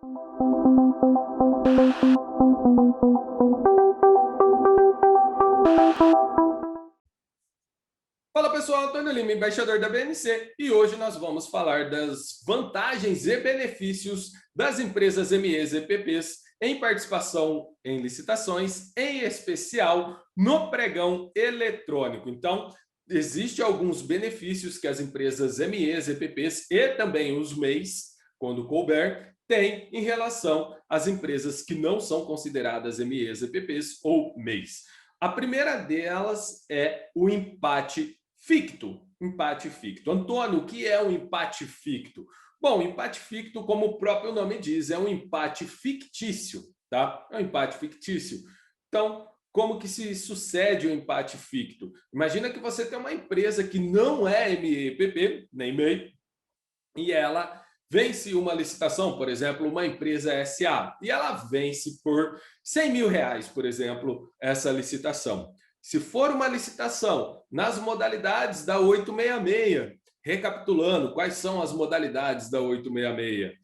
Fala pessoal, Antônio Lima, embaixador da BNC, e hoje nós vamos falar das vantagens e benefícios das empresas MEs e EPPs em participação em licitações, em especial no pregão eletrônico. Então, existem alguns benefícios que as empresas MEs, EPPs e também os MEIs, quando couber, têm em relação às empresas que não são consideradas MEs, EPPs ou MEIs. A primeira delas é o empate ficto. Empate ficto. Antônio, o que é um empate ficto? Bom, o empate ficto, como o próprio nome diz, é um empate fictício, tá? É um empate fictício. Então, como que se sucede o empate ficto? Imagina que você tem uma empresa que não é MEPP, nem MEI, e ela vence uma licitação, por exemplo, uma empresa SA, e ela vence por R$ 100.000, por exemplo, essa licitação. Se for uma licitação nas modalidades da 866, recapitulando, quais são as modalidades da 866?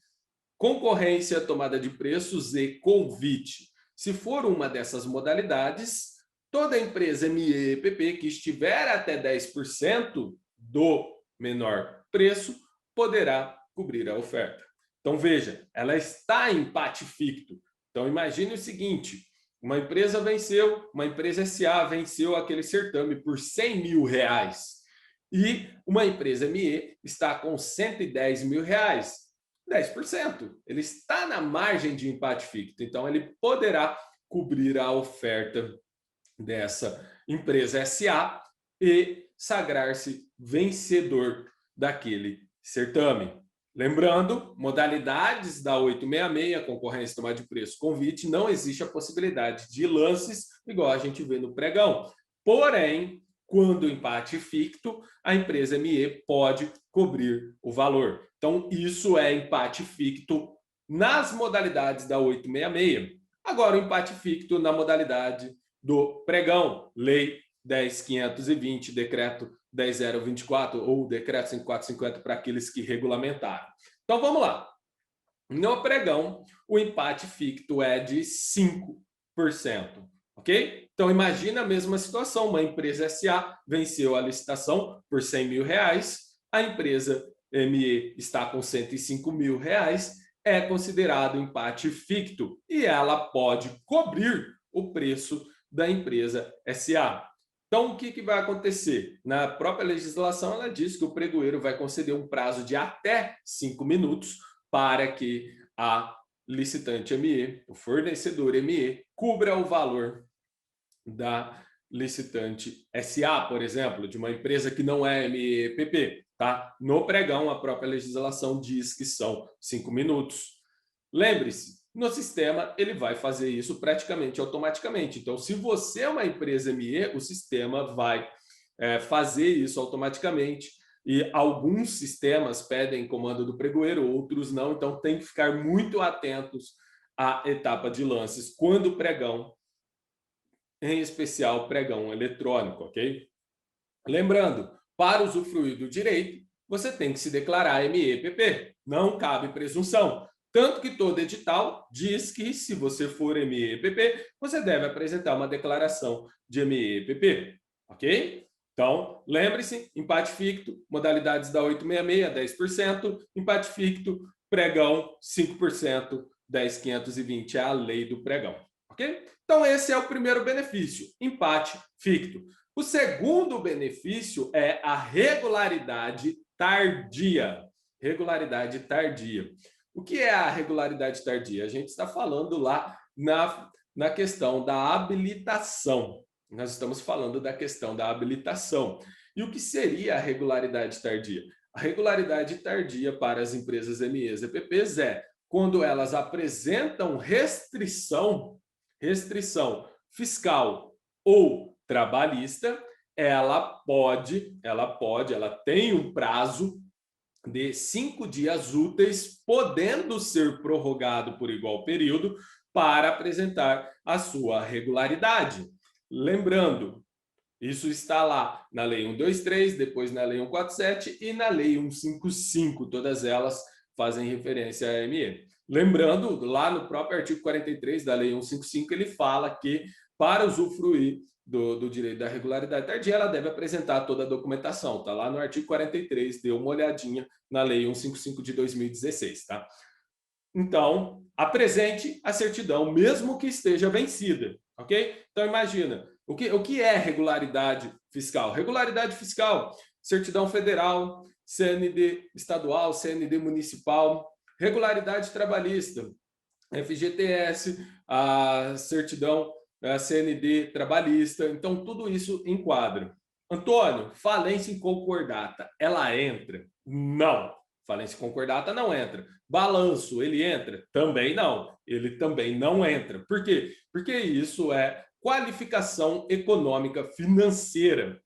Concorrência, tomada de preços e convite. Se for uma dessas modalidades, toda empresa MEPP que estiver até 10% do menor preço poderá cobrir a oferta. Então veja, ela está em empate ficto. Então imagine o seguinte, uma empresa venceu, uma empresa SA venceu aquele certame por R$ 100.000 e uma empresa ME está com R$ 110.000. 10%. Ele está na margem de empate ficto, então ele poderá cobrir a oferta dessa empresa SA e sagrar-se vencedor daquele certame. Lembrando, modalidades da 866, concorrência, tomada de preço, convite, não existe a possibilidade de lances, igual a gente vê no pregão. Porém, quando o empate ficto, a empresa ME pode cobrir o valor. Então, isso é empate ficto nas modalidades da 866. Agora, o empate ficto na modalidade do pregão, Lei 10.520, Decreto 10.024 ou Decreto 5.450 para aqueles que regulamentaram. Então, vamos lá. No pregão, o empate ficto é de 5%. Ok? Então, imagina a mesma situação. Uma empresa SA venceu a licitação por R$ 100.000. A empresa ME está com R$ 105.000. É considerado empate ficto e ela pode cobrir o preço da empresa SA. Então, o que vai acontecer? Na própria legislação, ela diz que o pregoeiro vai conceder um prazo de até 5 minutos para que a licitante ME, o fornecedor ME, cubra o valor da licitante SA, por exemplo, de uma empresa que não é MEPP. Tá? No pregão, a própria legislação diz que são 5 minutos. Lembre-se, no sistema ele vai fazer isso praticamente automaticamente. Então, se você é uma empresa ME, o sistema vai fazer isso automaticamente. E alguns sistemas pedem comando do pregoeiro, outros não. Então, tem que ficar muito atentos à etapa de lances quando o pregão, em especial pregão eletrônico, ok? Lembrando, para usufruir do direito, você tem que se declarar MEPP, não cabe presunção. Tanto que todo edital diz que, se você for MEPP, você deve apresentar uma declaração de MEPP, ok? Então, lembre-se, empate ficto, modalidades da 866, 10%, empate ficto, pregão, 5%, 10.520 é a lei do pregão, ok? Então, esse é o primeiro benefício, empate ficto. O segundo benefício é a regularidade tardia. Regularidade tardia. O que é a regularidade tardia? A gente está falando lá na questão da habilitação. Nós estamos falando da questão da habilitação. E o que seria a regularidade tardia? A regularidade tardia para as empresas MEs e EPPs é quando elas apresentam restrição fiscal ou trabalhista, ela tem um prazo de 5 dias úteis, podendo ser prorrogado por igual período, para apresentar a sua regularidade. Lembrando, isso está lá na Lei 123, depois na Lei 147 e na Lei 155, todas elas fazem referência à ME. Lembrando, lá no próprio artigo 43 da Lei 155, ele fala que para usufruir do direito da regularidade tardia, ela deve apresentar toda a documentação. Está lá no artigo 43, dê uma olhadinha na Lei 155 de 2016, tá? Então, apresente a certidão, mesmo que esteja vencida, ok? Então, imagina, o que é regularidade fiscal? Regularidade fiscal, certidão federal, CND estadual, CND municipal, regularidade trabalhista, FGTS, a certidão, a CND trabalhista. Então, tudo isso enquadra. Antônio, falência em concordata, ela entra? Não. Falência em concordata não entra. Balanço, ele entra? Também não. Ele também não entra. Por quê? Porque isso é qualificação econômica financeira.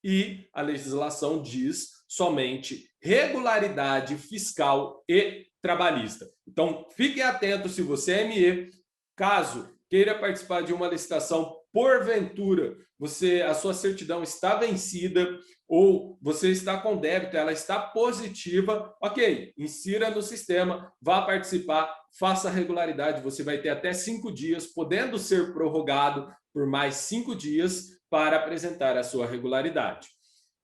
E a legislação diz somente regularidade fiscal e trabalhista. Então, fique atento se você é ME, caso queira participar de uma licitação, porventura, a sua certidão está vencida ou você está com débito, ela está positiva, ok, insira no sistema, vá participar, faça a regularidade, você vai ter até 5 dias, podendo ser prorrogado por mais 5 dias para apresentar a sua regularidade.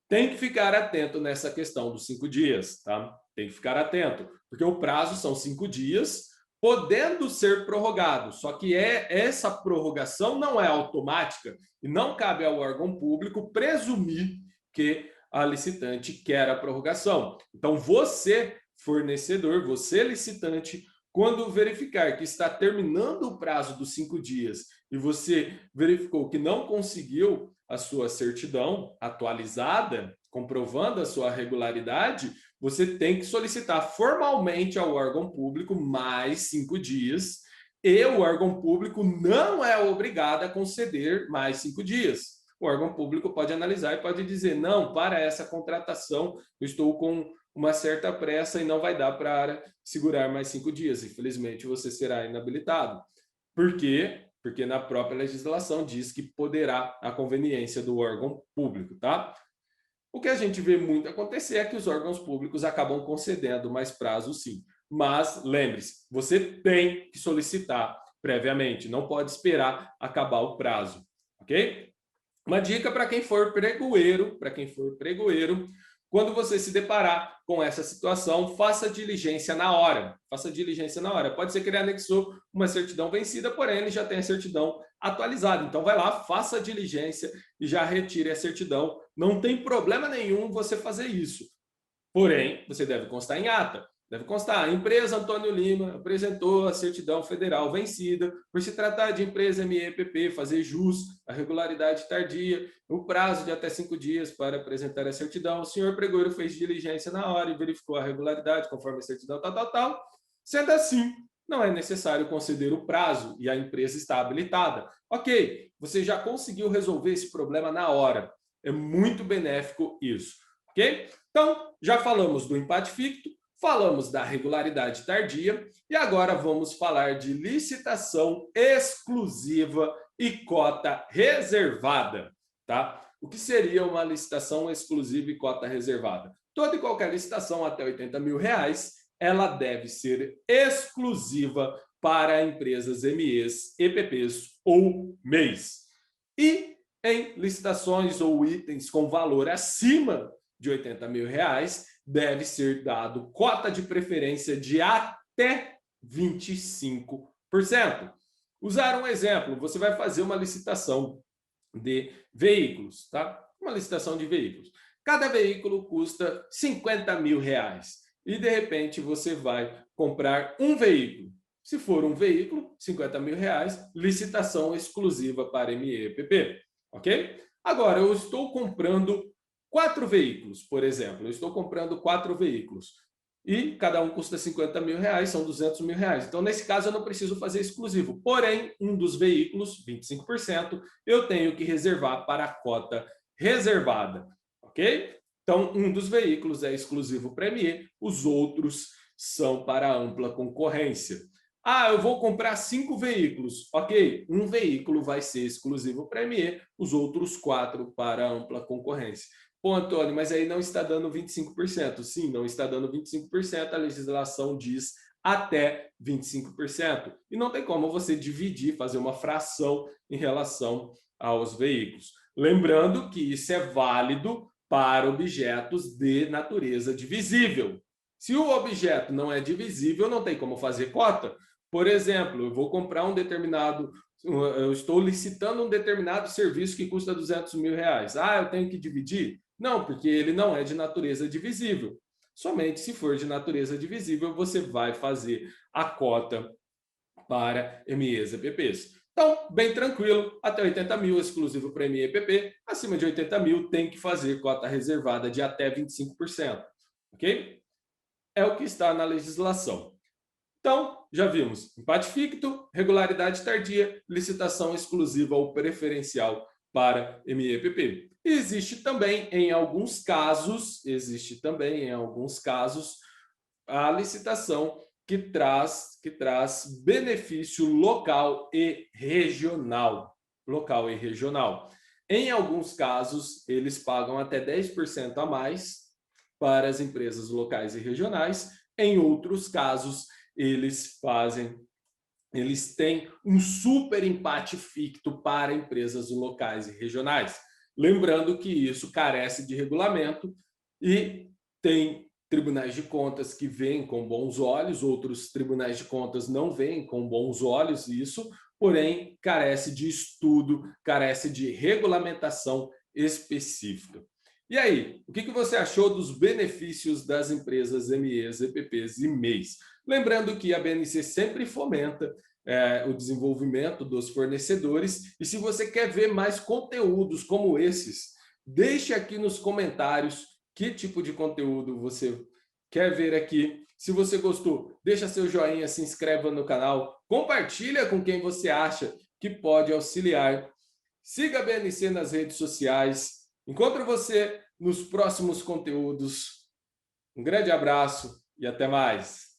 Tem que ficar atento nessa questão dos 5 dias, tá? Tem que ficar atento, porque o prazo são 5 dias, podendo ser prorrogado, só que essa prorrogação não é automática e não cabe ao órgão público presumir que a licitante quer a prorrogação. Então, você, fornecedor, você, licitante, quando verificar que está terminando o prazo dos 5 dias e você verificou que não conseguiu a sua certidão atualizada, comprovando a sua regularidade, você tem que solicitar formalmente ao órgão público mais 5 dias e o órgão público não é obrigado a conceder mais 5 dias. O órgão público pode analisar e pode dizer, não, para essa contratação, eu estou com uma certa pressa e não vai dar para segurar mais 5 dias. Infelizmente, você será inabilitado. Por quê? Porque na própria legislação diz que poderá a conveniência do órgão público, tá? O que a gente vê muito acontecer é que os órgãos públicos acabam concedendo mais prazo, sim. Mas lembre-se, você tem que solicitar previamente, não pode esperar acabar o prazo, ok? Uma dica para quem for pregoeiro, quando você se deparar com essa situação, faça diligência na hora. Faça diligência na hora. Pode ser que ele anexou uma certidão vencida, porém ele já tem a certidão atualizada. Então vai lá, faça a diligência e já retire a certidão. Não tem problema nenhum você fazer isso. Porém, você deve constar em ata. Deve constar, a empresa Antônio Lima apresentou a certidão federal vencida, por se tratar de empresa MEPP, fazer jus à regularidade tardia, o prazo de até 5 dias para apresentar a certidão. O senhor pregoeiro fez diligência na hora e verificou a regularidade conforme a certidão tal. Sendo assim, não é necessário conceder o prazo e a empresa está habilitada. Ok, você já conseguiu resolver esse problema na hora. É muito benéfico isso, ok? Então, já falamos do empate ficto, falamos da regularidade tardia e agora vamos falar de licitação exclusiva e cota reservada, tá? O que seria uma licitação exclusiva e cota reservada? Toda e qualquer licitação até R$80 mil, ela deve ser exclusiva para empresas MEs, EPPs ou MEIs. E em licitações ou itens com valor acima de R$80 mil, deve ser dado cota de preferência de até 25%. Usar um exemplo, você vai fazer uma licitação de veículos, tá? Uma licitação de veículos. Cada veículo custa R$50 mil e de repente você vai comprar um veículo. Se for um veículo, R$50 mil, licitação exclusiva para MEPP, ok? Agora, eu estou comprando 4 veículos, por exemplo. Eu estou comprando 4 veículos e cada um custa R$50 mil, são R$200 mil. Então, nesse caso, eu não preciso fazer exclusivo. Porém, um dos veículos, 25%, eu tenho que reservar para a cota reservada, ok? Então, um dos veículos é exclusivo para ME, os outros são para ampla concorrência. Ah, eu vou comprar 5 veículos. Ok, um veículo vai ser exclusivo para ME, os outros 4 para ampla concorrência. Pô, Antônio, mas aí não está dando 25%. Sim, não está dando 25%, a legislação diz até 25%. E não tem como você dividir, fazer uma fração em relação aos veículos. Lembrando que isso é válido para objetos de natureza divisível. Se o objeto não é divisível, não tem como fazer cota. Por exemplo, eu vou comprar eu estou licitando um determinado serviço que custa R$ 200.000. Ah, eu tenho que dividir? Não, porque ele não é de natureza divisível. Somente se for de natureza divisível, você vai fazer a cota para MEs e EPPs. Então, bem tranquilo, até 80 mil exclusivo para ME e EPP, acima de 80 mil tem que fazer cota reservada de até 25%, ok? É o que está na legislação. Então, já vimos empate ficto, regularidade tardia, licitação exclusiva ou preferencial para ME e EPP. Existe também em alguns casos, a licitação que traz benefício local e regional. Local e regional. Em alguns casos, eles pagam até 10% a mais para as empresas locais e regionais. Em outros casos, eles têm um super empate ficto para empresas locais e regionais. Lembrando que isso carece de regulamento e tem tribunais de contas que veem com bons olhos, outros tribunais de contas não veem com bons olhos isso, porém carece de estudo, carece de regulamentação específica. E aí, o que você achou dos benefícios das empresas MEs, EPPs e MEIs? Lembrando que a BNC sempre fomenta o desenvolvimento dos fornecedores, e se você quer ver mais conteúdos como esses, deixe aqui nos comentários que tipo de conteúdo você quer ver aqui. Se você gostou, deixa seu joinha, se inscreva no canal, compartilha com quem você acha que pode auxiliar. Siga a BNC nas redes sociais. Encontro você nos próximos conteúdos. Um grande abraço e até mais.